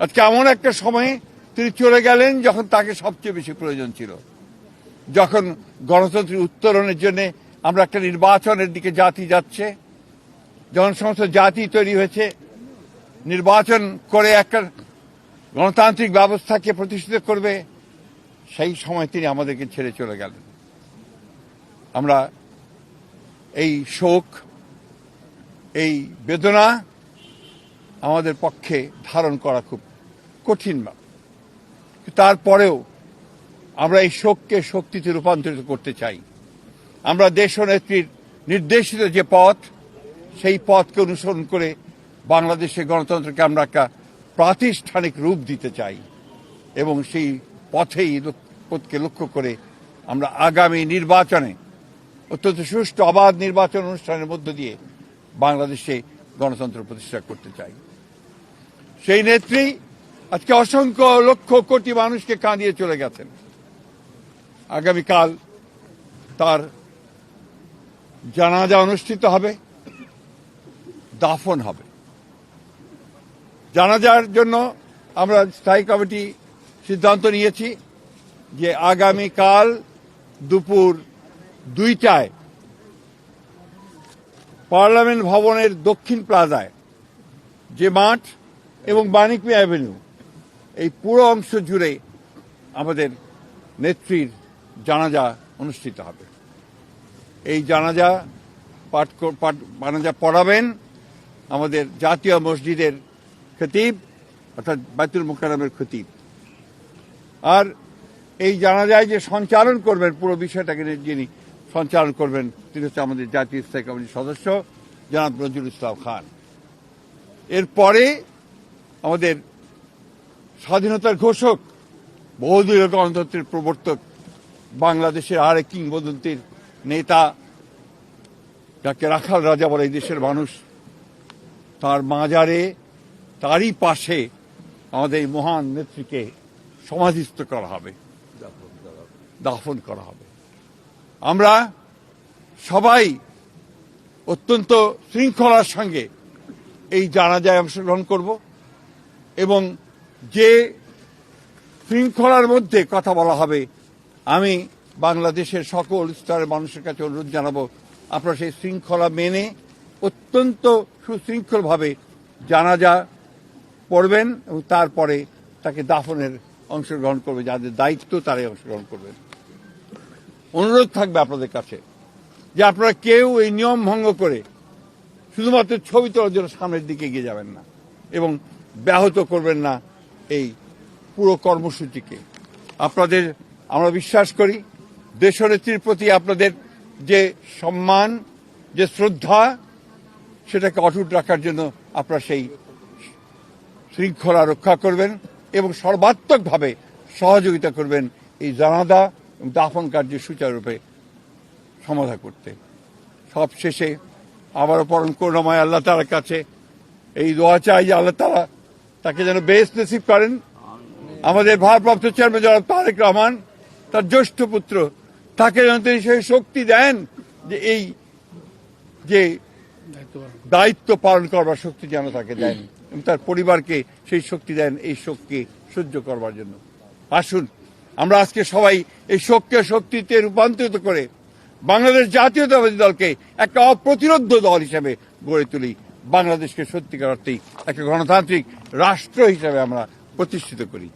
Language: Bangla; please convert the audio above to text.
আজকে এমন একটা সময়ে তিনি চলে গেলেন যখন তাকে সবচেয়ে বেশি প্রয়োজন ছিল, যখন গণতন্ত্রের উত্তরণের জন্য আমরা একটা নির্বাচনের দিকে জাতি যাচ্ছে, যখন সমস্ত জাতি তৈরি হয়েছে নির্বাচন করে একটা গণতান্ত্রিক ব্যবস্থাকে প্রতিষ্ঠিত করবে, সেই সময় তিনি আমাদেরকে ছেড়ে চলে গেলেন। আমরা এই শোক, এই বেদনা আমাদের পক্ষে ধারণ করা খুব কঠিন। তারপরেও আমরা এই শোককে শক্তিতে রূপান্তরিত করতে চাই। আমরা দেশনেত্রীর নির্দেশিত যে পথ, সেই পথকে অনুসরণ করে বাংলাদেশের গণতন্ত্রকে আমরা একটা প্রাতিষ্ঠানিক রূপ দিতে চাই এবং সেই পথকে লক্ষ্য করে আমরা আগামী নির্বাচনে অত্যন্ত সুষ্ঠু অবাধ নির্বাচন অনুষ্ঠানের মধ্য দিয়ে বাংলাদেশে গণতন্ত্র প্রতিষ্ঠা করতে চাই। সেই নেত্রী আজকে অসংখ্য লক্ষ কোটি মানুষকে কাঁদিয়ে চলে গেছেন। আগামীকাল তার জানাজা অনুষ্ঠিত হবে, দাফন হবে। জানাজার জন্য আমরা স্থায়ী কমিটি সিদ্ধান্ত নিয়েছি যে আগামীকাল দুপুর 2টায় পার্লামেন্ট ভবনের দক্ষিণ প্লাজায় যে মাঠ এবং বাণিজ্য অ্যাভিনিউ, এই পুরো অংশ জুড়ে আমাদের নেত্রীর জানাজা অনুষ্ঠিত হবে। এই জানাজা পড়াবেন আমাদের জাতীয় মসজিদের খতিব, অর্থাৎ বাইতুল মুকাররমের খতিব। আর এই জানাজায় যে সঞ্চালন করবেন, পুরো বিষয়টাকে যিনি সঞ্চালন করবেন, তিনি হচ্ছে আমাদের জাতীয় স্থায়ী কমিটির সদস্য জনাব নজরুল ইসলাম খান। এরপরে আমাদের স্বাধীনতার ঘোষক, বহুদলীয় গণতন্ত্রের প্রবর্তক, বাংলাদেশের আরেক কিংবদন্তির নেতা, যাকে রাখাল রাজা বলে এই দেশের মানুষ, তার মাজারে, তারই পাশে আমাদের এই মহান নেত্রীকে সমাধিস্থ করা হবে, দাফন করা হবে। আমরা সবাই অত্যন্ত শৃঙ্খলার সঙ্গে এই জানাজায় অংশগ্রহণ করব এবং যে শৃঙ্খলার মধ্যে কথা বলা হবে, আমি বাংলাদেশের সকল স্তরের মানুষের কাছে অনুরোধ জানাবো, আপনারা সেই শৃঙ্খলা মেনে অত্যন্ত সুশৃঙ্খলভাবে জানাজা পড়বেন এবং তারপরে তাকে দাফনের অংশগ্রহণ করবে, যাদের দায়িত্ব তারাই অংশগ্রহণ করবেন। অনুরোধ থাকবে আপনাদের কাছে যে আপনারা কেউ এই নিয়ম ভঙ্গ করে শুধুমাত্র ছবি তোলার জন্য সামনের দিকে এগিয়ে যাবেন না এবং ব্যাহত করবেন না এই পুরো কর্মসূচিকে। আপনাদের আমরা বিশ্বাস করি দেশনেত্রীর প্রতি আপনাদের যে সম্মান, যে শ্রদ্ধা, সেটাকে অটুট রাখার জন্য আপনারা সেই শৃঙ্খলা রক্ষা করবেন এবং সর্বাত্মকভাবে সহযোগিতা করবেন এই জানাজা এবং দাফন কার্য সুচারুরূপে সমাধা করতে। সব শেষে আবারও পরম করুণাময় আল্লাহ তাআলার কাছে এই দোয়া চাই যে আল্লাহ তাআলা তাকে যেন বেহেশত নসিব করেন। আমাদের ভারপ্রাপ্ত চেয়ারম্যান জনাব তারেক রহমান, তার জ্যেষ্ঠ পুত্র, তাকে যেন তিনি সেই শক্তি দেন যে এই যে দায়িত্ব পালন করবার শক্তি যেন তাকে দেন এবং তার পরিবারকে সেই শক্তি দেন এই শোককে সহ্য করবার জন্য। আসুন আমরা আজকে সবাই এই শোককে শক্তিতে রূপান্তরিত করে বাংলাদেশ জাতীয়তাবাদী দলকে একটা অপ্রতিরোধ দল হিসেবে গড়ে তুলি, বাংলাদেশকে সত্যিকার অর্থেই একটা গণতান্ত্রিক রাষ্ট্র হিসেবে আমরা প্রতিষ্ঠিত করি।